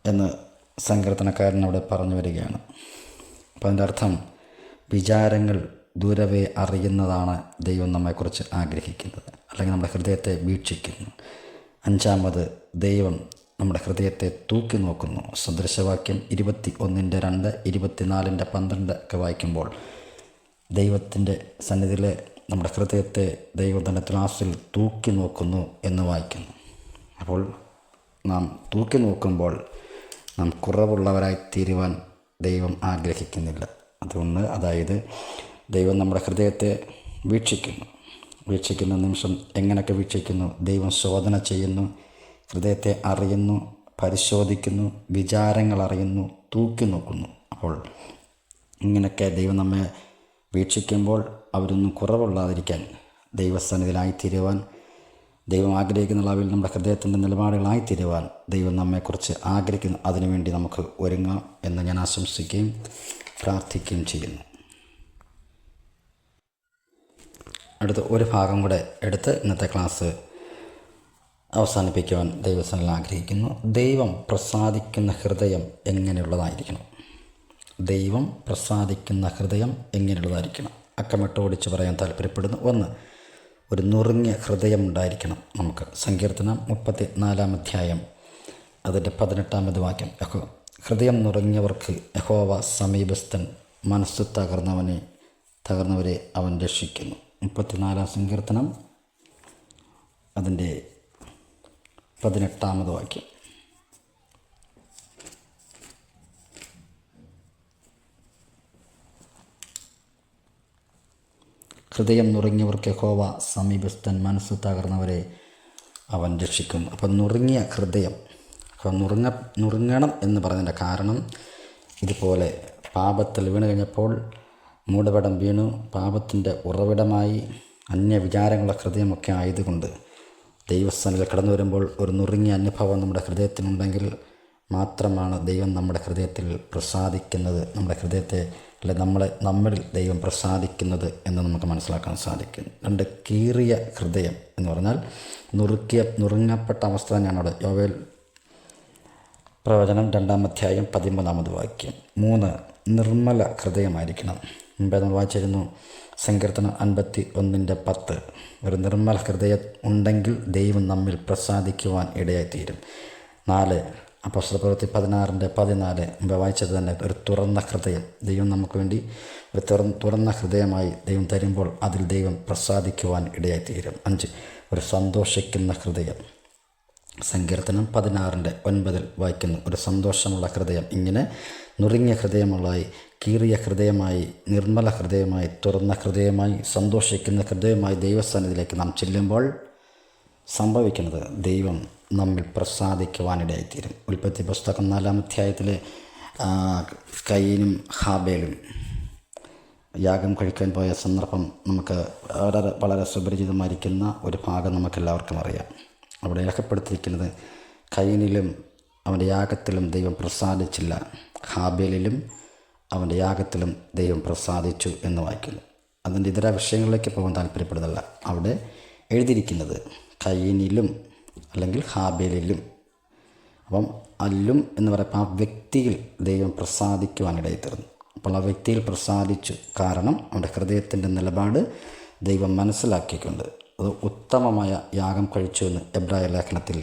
എന്ന് സങ്കീർത്തനക്കാരൻ അവിടെ പറഞ്ഞു വരികയാണ്. അപ്പോൾ അതിൻ്റെ അർത്ഥം വിചാരങ്ങൾ ദൂരവേ അറിയുന്നതാണ് ദൈവം നമ്മെക്കുറിച്ച് ആഗ്രഹിക്കുന്നത്, അല്ലെങ്കിൽ നമ്മുടെ ഹൃദയത്തെ വീക്ഷിക്കുന്നു. 5-മത് ദൈവം നമ്മുടെ ഹൃദയത്തെ തൂക്കി നോക്കുന്നു. സദൃശവാക്യം 21-ന്റെ 2, 24-ന്റെ 12 ഒക്കെ വായിക്കുമ്പോൾ ദൈവത്തിൻ്റെ സന്നിധിയിൽ നമ്മുടെ ഹൃദയത്തെ ദൈവം തൻ്റെ ത്രാസിൽ തൂക്കി നോക്കുന്നു എന്ന് വായിക്കുന്നു. അപ്പോൾ നാം തൂക്കി നോക്കുമ്പോൾ നാം കുറവുള്ളവരായി തീരുവാൻ ദൈവം ആഗ്രഹിക്കുന്നില്ല. അതായത് ദൈവം നമ്മുടെ ഹൃദയത്തെ വീക്ഷിക്കുന്ന നിമിഷം എങ്ങനെയൊക്കെ വീക്ഷിക്കുന്നു? ദൈവം ശോധന ചെയ്യുന്നു, ഹൃദയത്തെ അറിയുന്നു, പരിശോധിക്കുന്നു, വിചാരങ്ങൾ അറിയുന്നു, തൂക്കി നോക്കുന്നു. അപ്പോൾ ഇങ്ങനെയൊക്കെ ദൈവം നമ്മെ വീക്ഷിക്കുമ്പോൾ അവരൊന്നും കുറവുള്ളാതിരിക്കാൻ ദൈവസന്നിധിയിലായിത്തീരുവാൻ ദൈവം ആഗ്രഹിക്കുന്ന അളവിൽ നമ്മുടെ ഹൃദയത്തിൻ്റെ നിലപാടുകളായിത്തീരുവാൻ ദൈവം നമ്മെക്കുറിച്ച് ആഗ്രഹിക്കുന്നു. അതിനുവേണ്ടി നമുക്ക് ഒരുങ്ങാം എന്ന് ഞാൻ ആശംസിക്കുകയും പ്രാർത്ഥിക്കുകയും ചെയ്യുന്നു. അടുത്ത ഒരു ഭാഗം കൂടെ എടുത്ത് ഇന്നത്തെ ക്ലാസ് അവസാനിപ്പിക്കുവാൻ ദൈവസന്നിധിയിൽ ആഗ്രഹിക്കുന്നു. ദൈവം പ്രസാദിക്കുന്ന ഹൃദയം എങ്ങനെയുള്ളതായിരിക്കണം? ദൈവം പ്രസാദിക്കുന്ന ഹൃദയം എങ്ങനെയുള്ളതായിരിക്കണം? അക്കമിട്ട് ഓടിച്ച് പറയാൻ താല്പര്യപ്പെടുന്നു. ഒന്ന്, ഒരു നുറുങ്ങിയ ഹൃദയം ഉണ്ടായിരിക്കണം നമുക്ക്. സങ്കീർത്തനം 34 അധ്യായം അതിൻ്റെ 18 വാക്യം. ഹൃദയം നുറുങ്ങിയവർക്ക് യഹോവ സമീപസ്ഥൻ, മനസ്സ് തകർന്നവരെ അവൻ രക്ഷിക്കുന്നു. 34 സങ്കീർത്തനം അതിൻ്റെ 18 വാക്യം. ഹൃദയം നുറുങ്ങിയവർക്ക് യഹോവ സമീപസ്ഥൻ, മനസ്സ് തകർന്നവരെ അവൻ രക്ഷിക്കുന്നു. അപ്പം നുറുങ്ങിയ ഹൃദയം, നുറുങ്ങണം എന്ന് പറഞ്ഞതിൻ്റെ കാരണം ഇതുപോലെ പാപത്തിൽ വീണ് കഴിഞ്ഞപ്പോൾ മൂടുപടം വീണു. പാപത്തിൻ്റെ ഉറവിടമായി അന്യവിചാരങ്ങളുടെ ഹൃദയമൊക്കെ ആയതുകൊണ്ട് ദൈവസ്ഥാനത്തിൽ കടന്നു വരുമ്പോൾ ഒരു നുറുങ്ങിയ അനുഭവം നമ്മുടെ ഹൃദയത്തിനുണ്ടെങ്കിൽ മാത്രമാണ് ദൈവം നമ്മുടെ ഹൃദയത്തിൽ പ്രസാദിക്കുന്നത്, നമ്മുടെ ഹൃദയത്തെ നമ്മളിൽ ദൈവം പ്രസാദിക്കുന്നത് എന്ന് നമുക്ക് മനസ്സിലാക്കാൻ സാധിക്കും. രണ്ട്, കീറിയ ഹൃദയം എന്ന് പറഞ്ഞാൽ നുറുങ്ങപ്പെട്ട അവസ്ഥ തന്നെയാണ് അവിടെ. യോവേൽ പ്രവചനം 2 അധ്യായം 13 വാക്യം. 3, നിർമ്മല ഹൃദയമായിരിക്കണം. മുമ്പേ നമ്മൾ വായിച്ചിരുന്നു സങ്കീർത്തനം 51:10. ഒരു നിർമ്മല ഹൃദയം ഉണ്ടെങ്കിൽ ദൈവം നമ്മിൽ പ്രസാദിക്കുവാൻ ഇടയായിത്തീരും. 4, അപ്പോസ്തലപ്രവൃത്തി 16:14 മുമ്പ് വായിച്ചത് തന്നെ. ഒരു തുറന്ന ഹൃദയം ദൈവം നമുക്ക് വേണ്ടി ഒരു തുറന്ന ഹൃദയമായി ദൈവം തരുമ്പോൾ അതിൽ ദൈവം പ്രസാദിക്കുവാൻ ഇടയായിത്തീരും. 5, ഒരു സന്തോഷിക്കുന്ന ഹൃദയം. സങ്കീർത്തനം 16:9 വായിക്കുന്നു, ഒരു സന്തോഷമുള്ള ഹൃദയം. ഇങ്ങനെ നുറുങ്ങിയ ഹൃദയമുള്ളതായി, കീറിയ ഹൃദയമായി, നിർമ്മല ഹൃദയമായി, തുറന്ന ഹൃദയമായി, സന്തോഷിക്കുന്ന ഹൃദയമായി ദൈവസന്നിധിയിലേക്ക് നാം ചെല്ലുമ്പോൾ സംഭവിക്കുന്നത് ദൈവം നമ്മിൽ പ്രസാദിക്കുവാനിടയായിത്തീരും. ഉൽപ്പത്തി പുസ്തകം 4 അധ്യായത്തിൽ കയീനും ഹാബേലും യാഗം കഴിക്കാൻ പോയ സന്ദർഭം നമുക്ക് വളരെ സുപരിചിതമായിരിക്കുന്ന ഒരു ഭാഗം നമുക്കെല്ലാവർക്കും അറിയാം. അവിടെ രേഖപ്പെടുത്തിയിരിക്കുന്നത് കയീനിലും അവൻ്റെ യാഗത്തിലും ദൈവം പ്രസാദിച്ചില്ല, ഹാബേലിലും അവൻ്റെ യാഗത്തിലും ദൈവം പ്രസാദിച്ചു എന്ന് വായിക്കുന്നു. അതിൻ്റെ ഇതര വിഷയങ്ങളിലേക്ക് പോകാൻ താല്പര്യപ്പെടുന്നില്ല. അവിടെ എഴുതിയിരിക്കുന്നത് കയീനിലും അല്ലെങ്കിൽ ഹാബേലിലും. അപ്പം അല്ലും എന്ന് പറയുമ്പോൾ ആ വ്യക്തിയിൽ ദൈവം പ്രസാദിക്കുവാനിടയിത്തീർന്നു. അപ്പോൾ ആ വ്യക്തിയിൽ പ്രസാദിച്ചു. കാരണം അവൻ്റെ ഹൃദയത്തിൻ്റെ നിലപാട് ദൈവം മനസ്സിലാക്കിക്കൊണ്ട് അത് ഉത്തമമായ യാഗം കഴിച്ചു എന്ന് എബ്രായ ലേഖനത്തിൽ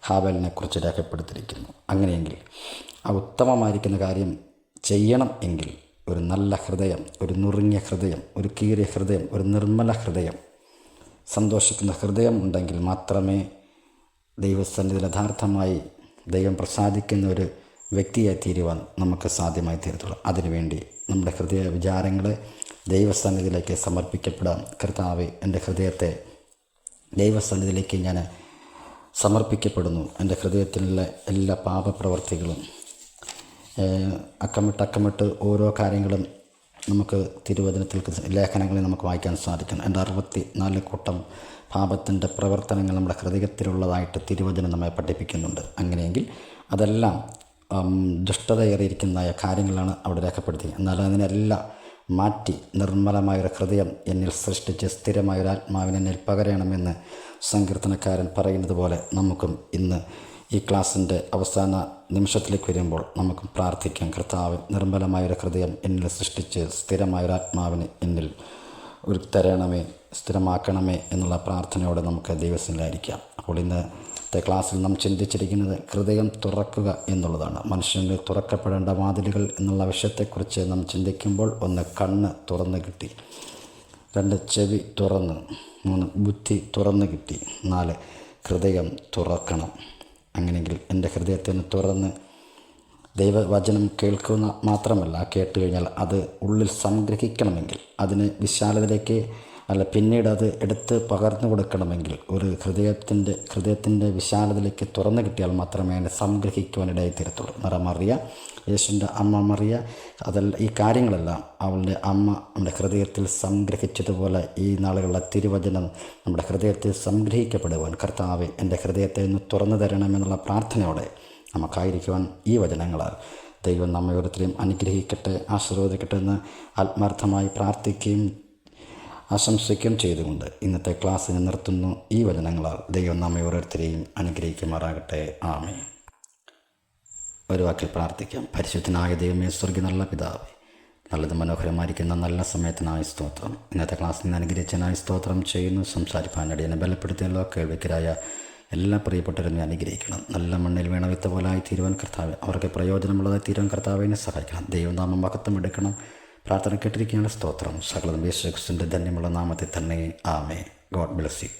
ഹാബേലിനെ കുറിച്ച് രേഖപ്പെടുത്തിയിരിക്കുന്നു. അങ്ങനെയെങ്കിൽ ആ ഉത്തമമായിരിക്കുന്ന കാര്യം ചെയ്യണം എങ്കിൽ ഒരു നല്ല ഹൃദയം, ഒരു നുറുങ്ങിയ ഹൃദയം, ഒരു കീറിയ ഹൃദയം, ഒരു നിർമ്മല ഹൃദയം, സന്തോഷിക്കുന്ന ഹൃദയം ഉണ്ടെങ്കിൽ മാത്രമേ ദൈവസന്നിധിയിൽ യഥാർത്ഥമായി ദൈവം പ്രസാദിക്കുന്ന ഒരു വ്യക്തിയായി തീരുവാൻ നമുക്ക് സാധ്യമായി തീരത്തുള്ളൂ. അതിനുവേണ്ടി നമ്മുടെ ഹൃദയ വിചാരങ്ങളെ ദൈവസന്നിധിയിലേക്ക് സമർപ്പിക്കപ്പെടാം. കർത്താവേ, എൻ്റെ ഹൃദയത്തെ ദൈവസന്നിധിയിലേക്ക് ഞാൻ സമർപ്പിക്കപ്പെടുന്നു. എൻ്റെ ഹൃദയത്തിലുള്ള എല്ലാ പാപപ്രവർത്തികളും അക്കമിട്ട് ഓരോ കാര്യങ്ങളും നമുക്ക് തിരുവചനത്തിൽ ലേഖനങ്ങളിൽ നമുക്ക് വായിക്കാൻ സാധിക്കും. എൻ്റെ 64 കൂട്ടം പാപത്തിൻ്റെ പ്രവർത്തനങ്ങൾ നമ്മുടെ ഹൃദയത്തിലുള്ളതായിട്ട് തിരുവചനം നമ്മെ പഠിപ്പിക്കുന്നുണ്ട്. അങ്ങനെയെങ്കിൽ അതെല്ലാം ദുഷ്ടതയേറിയിരിക്കുന്നതായ കാര്യങ്ങളാണ് അവിടെ രേഖപ്പെടുത്തിയത്. എന്നാൽ അതിനെല്ലാം മാറ്റി നിർമ്മലമായൊരു ഹൃദയം എന്നിൽ സൃഷ്ടിച്ച് സ്ഥിരമായൊരു ആത്മാവിനെ എന്നിൽ പകരണമെന്ന് സങ്കീർത്തനക്കാരൻ പറയുന്നത് പോലെ നമുക്കും ഇന്ന് ഈ ക്ലാസ്സിൻ്റെ അവസാന നിമിഷത്തിലേക്ക് വരുമ്പോൾ നമുക്കും പ്രാർത്ഥിക്കാം. കർത്താവ്, നിർമ്മലമായൊരു ഹൃദയം എന്നിൽ സൃഷ്ടിച്ച് സ്ഥിരമായൊരു ആത്മാവിനെ എന്നിൽ ഒരു തരണമേ, സ്ഥിരമാക്കണമേ എന്നുള്ള പ്രാർത്ഥനയോടെ നമുക്ക് ദൈവത്തിലായിരിക്കാം. അപ്പോൾ ഇന്നത്തെ ക്ലാസ്സിൽ നാം ചിന്തിച്ചിരിക്കുന്നത് ഹൃദയം തുറക്കുക എന്നുള്ളതാണ്. മനുഷ്യന് തുറക്കപ്പെടേണ്ട വാതിലുകൾ എന്നുള്ള വിഷയത്തെക്കുറിച്ച് നാം ചിന്തിക്കുമ്പോൾ 1, കണ്ണ് തുറന്ന് കിട്ടി. 2, ചെവി തുറന്ന്. 3, ബുദ്ധി തുറന്ന് കിട്ടി. 4, ഹൃദയം തുറക്കണം. അങ്ങനെയെങ്കിൽ എൻ്റെ ഹൃദയത്തെ തുറന്ന് ദൈവവചനം കേൾക്കുന്ന മാത്രമല്ല, കേട്ട് കഴിഞ്ഞാൽ അത് ഉള്ളിൽ സംഗ്രഹിക്കണമെങ്കിൽ, അതിന് വിശാലതയിലേക്ക് പിന്നീട് അത് എടുത്ത് പകർന്നു കൊടുക്കണമെങ്കിൽ ഒരു ഹൃദയത്തിൻ്റെ വിശാലതയിലേക്ക് തുറന്നു കിട്ടിയാൽ മാത്രമേ അതിനെ സംഗ്രഹിക്കുവാനിടയായി തീരത്തുള്ളൂ. മറിയ, യേശുവിൻ്റെ അമ്മ മറിയ, ഈ കാര്യങ്ങളെല്ലാം അവളുടെ അമ്മ നമ്മുടെ ഹൃദയത്തിൽ സംഗ്രഹിച്ചതുപോലെ ഈ നാളുകളുടെ തിരുവചനം നമ്മുടെ ഹൃദയത്തിൽ സംഗ്രഹിക്കപ്പെടുവാൻ കർത്താവേ, എൻ്റെ ഹൃദയത്തെ ഒന്ന് തുറന്നു തരണമെന്നുള്ള പ്രാർത്ഥനയോടെ നമുക്കായിരിക്കുവാൻ ഈ വചനങ്ങളാൽ ദൈവം നമ്മെ ഓരോരുത്തരെയും അനുഗ്രഹിക്കട്ടെ, ആശീർവദിക്കട്ടെ എന്ന് ആത്മാർത്ഥമായി പ്രാർത്ഥിക്കുകയും ആശംസിക്കുകയും ചെയ്തുകൊണ്ട് ഇന്നത്തെ ക്ലാസ്സിനെ നിർത്തുന്നു. ഈ വചനങ്ങളാൽ ദൈവം നമ്മെ ഓരോരുത്തരെയും അനുഗ്രഹിക്കുമാറാകട്ടെ. ആമേൻ. ഒരു വാക്കിൽ പ്രാർത്ഥിക്കാം. പരിശുദ്ധനായ ദൈവമേ, സ്വർഗ്ഗീയ നല്ല പിതാവേ, നല്ലത് മനോഹരമായിരിക്കുന്ന നല്ല സമയത്തിനായി സ്തോത്രം. ഇന്നത്തെ ക്ലാസ്സിൽ നിന്ന് അനുഗ്രഹിച്ചതിനായി സ്തോത്രം ചെയ്യുന്നു. സംസാരിപ്പാനടിയനെ ബലപ്പെടുത്തിയല്ലോ. കേൾവിക്കരായ എല്ലാ പ്രിയപ്പെട്ടവരും അനുഗ്രഹിക്കണം. നല്ല മണ്ണിൽ വീണ വിത്ത് പോലായി തീരുവാൻ കർത്താവ്, അവർക്ക് പ്രയോജനമുള്ളതായി തീരുവാൻ കർത്താവിനെ സഹായിക്കണം. ദൈവനാമം മഹത്വം എടുക്കണം. പ്രാർത്ഥന കേട്ടിരിക്കുകയാണ്. സ്തോത്രം. സകലതും യേശു ക്രിസ്തുവിൻ്റെ ധന്യമുള്ള നാമത്തിൽ തന്നെ. ആമേൻ. God bless U.